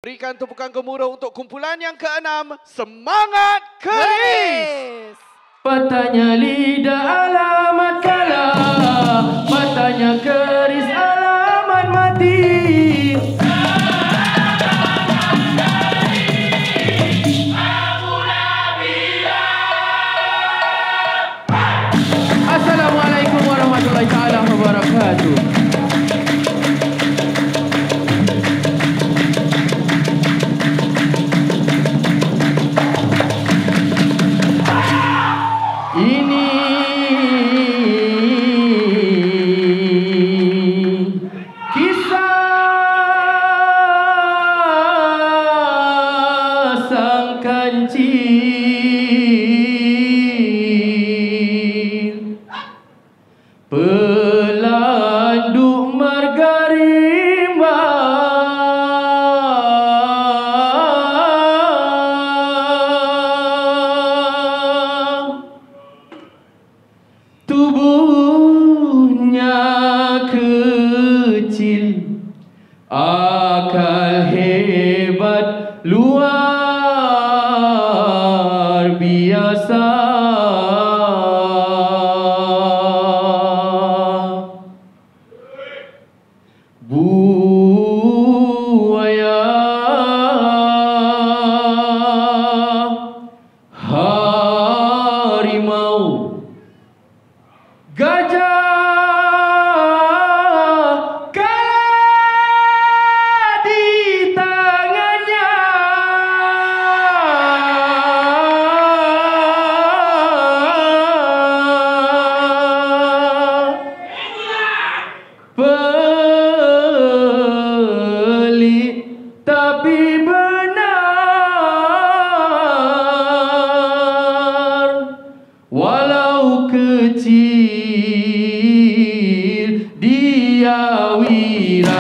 Berikan tepukan gemuruh untuk kumpulan yang ke-6. Semangat Keris! Patahnya lidah alamat kalah, patahnya keris alamat mati. Assalamualaikum warahmatullahi taala wabarakatuh. Pelanduk marga rimba, tubuhnya kecil, akal hebat luar biasa. Buaya, harimau, gajah kalah di tangannya. Tapi benar, walau kecil dia wira.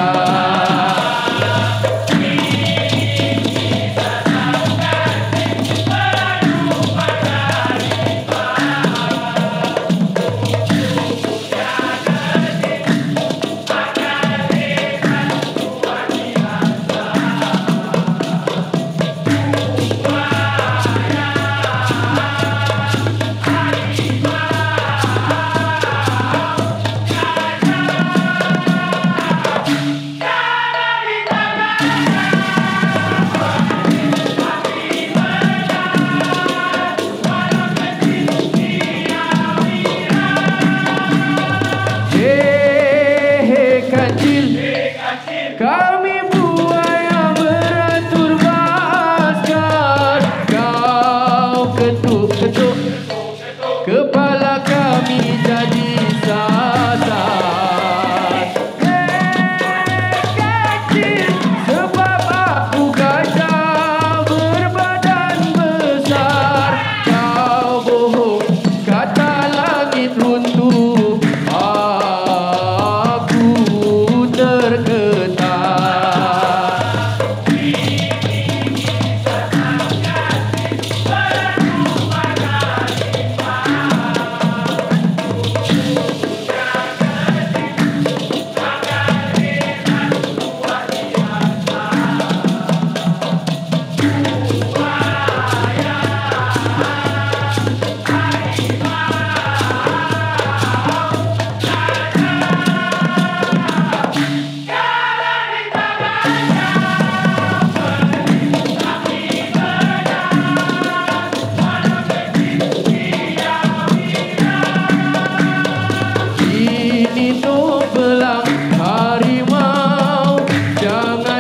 Kami buaya beratur baskar, kau ketuk-ketuk kepala kami jadi sasar. Kecil sebab aku gajah berbadan besar, kau bohong kata langit runtuh, aku tergetar.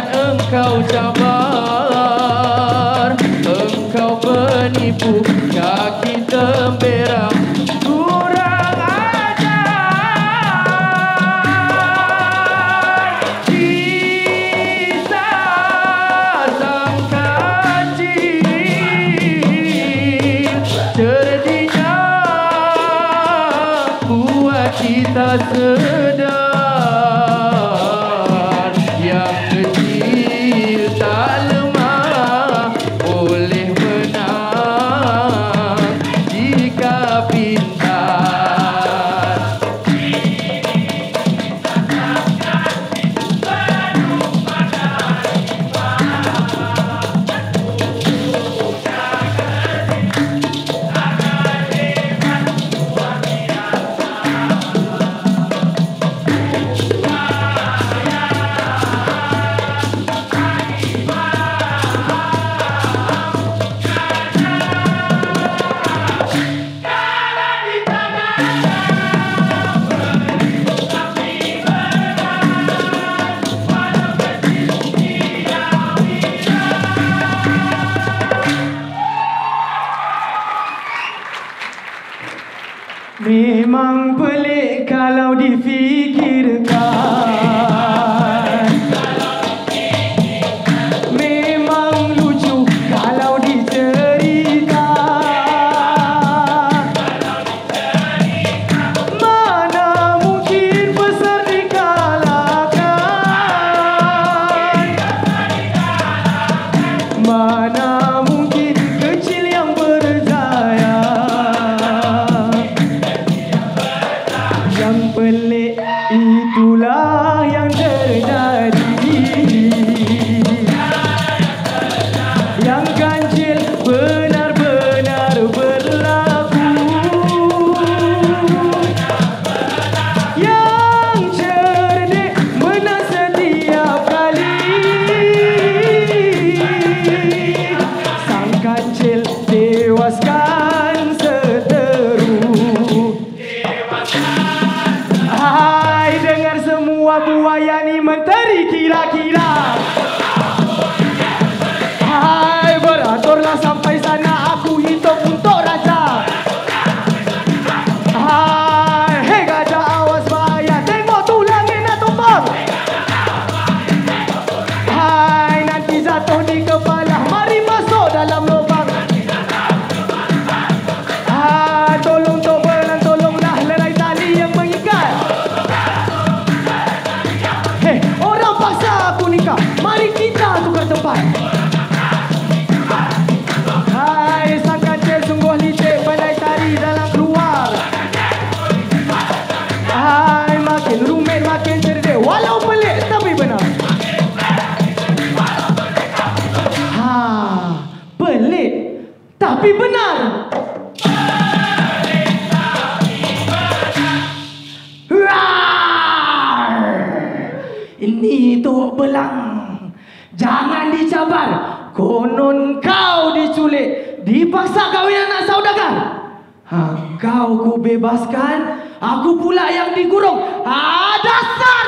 Engkau sabar, engkau penipu, kaki temberang, kurang ajar. Kisah sang kancil, cerdinya buat kita sedar. Yang kecil tak Memang pelik kalau difikirkan, memang lucu kalau diceritakan. Mana mungkin besar dikalahkan, mana mungkin kecil yang berjaya. Yang pelik itulah yang terjadi, yang ganjil benar-benar berlaku, yang cerdik menang setiap kali. Sang kancil tewaskan seteru. Hai, dengar semua buaya ni menteri kira-kira. Hai, beraturlah sampai sana, aku hitung untuk raja. Hai, hei gajah awas bahaya, tengok tu langit nak tumbang. Hai, nanti jatuh di kepala, mari masuk dalam lubang. Hai, tolong tok belang, tolonglah lerai tali yang mengikat. Hei, orang paksa aku nikah, mari kita tukar tempat. Hai, sang kancil sungguh licik, pandai tari dalam keluar. Hai, makin rumit makin cerdik, walau pelik tapi benar. Ha, pelik tapi benar. Rar! Ini Tok Belang, jangan dicabar. Konon kau diculik, dipaksa kahwin anak saudagar. Kau ku bebaskan, aku pula yang dikurung. Dasar!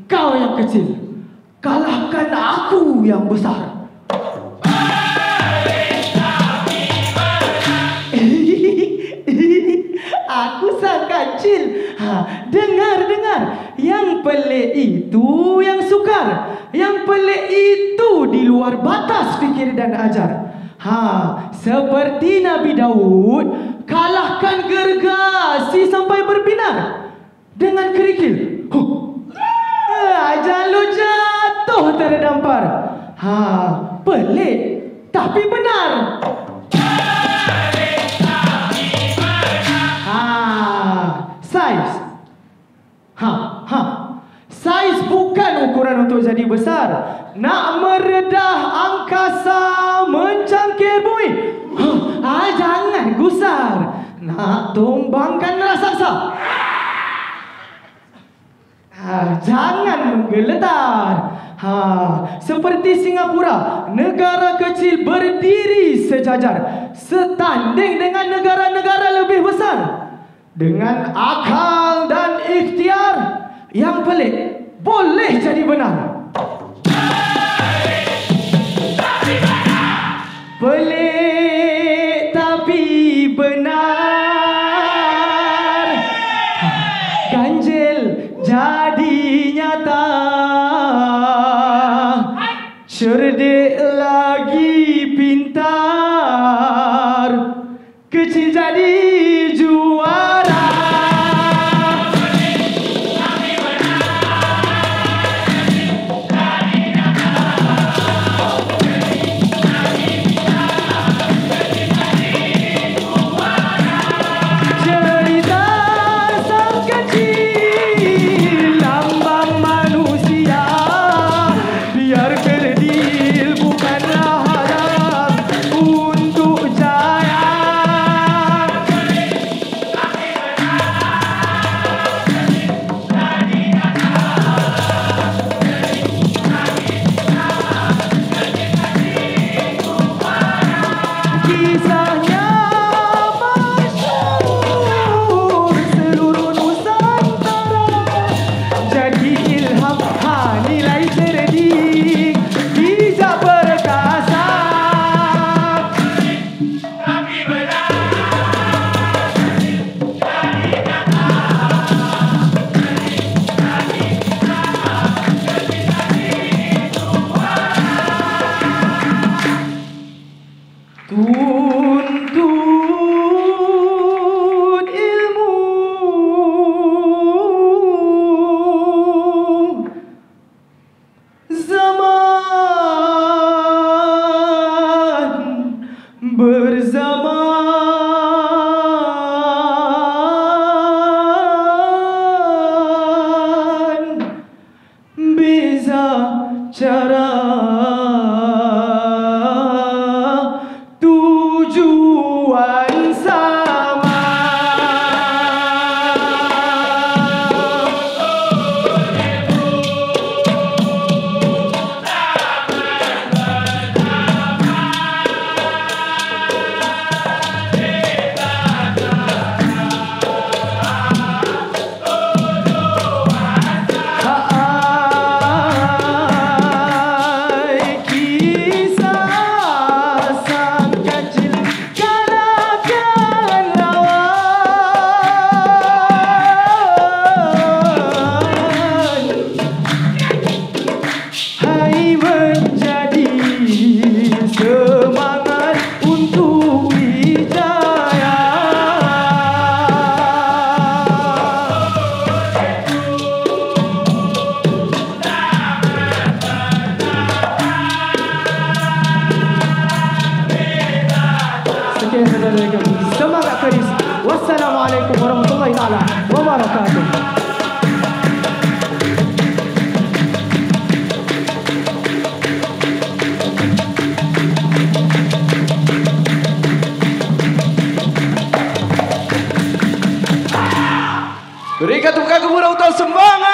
Kau yang kecil, kalahkan aku yang besar. Aku sang kancil. Dengar. Yang pelik itu yang sukar, yang pelik itu di luar batas fikir dan ajar. Seperti Nabi Daud kalahkan gergasi sampai berbinar dengan kerikil. Ajal lu jatuh terdampar. Pelik tapi benar. Saiz. Saiz bukan ukuran untuk jadi besar. Nak meredah angkasa, mencangkir bumi. Jangan gusar. Nak tumbangkan raksasa. Jangan menggeletar. Seperti Singapura, negara kecil berdiri sejajar, setanding dengan negara-negara lebih besar. Dengan akal dan ikhtiar, yang pelik boleh jadi benar. Pelik tapi benar, ganjil jadi nyata. Cerdik lagi pintar, kecil jadi juara. tujuan sama. Semangat keris. Wassalamualaikum warahmatullahi taala wabarakatuh. Berikan tepuk tangan kemuliaan untuk semangat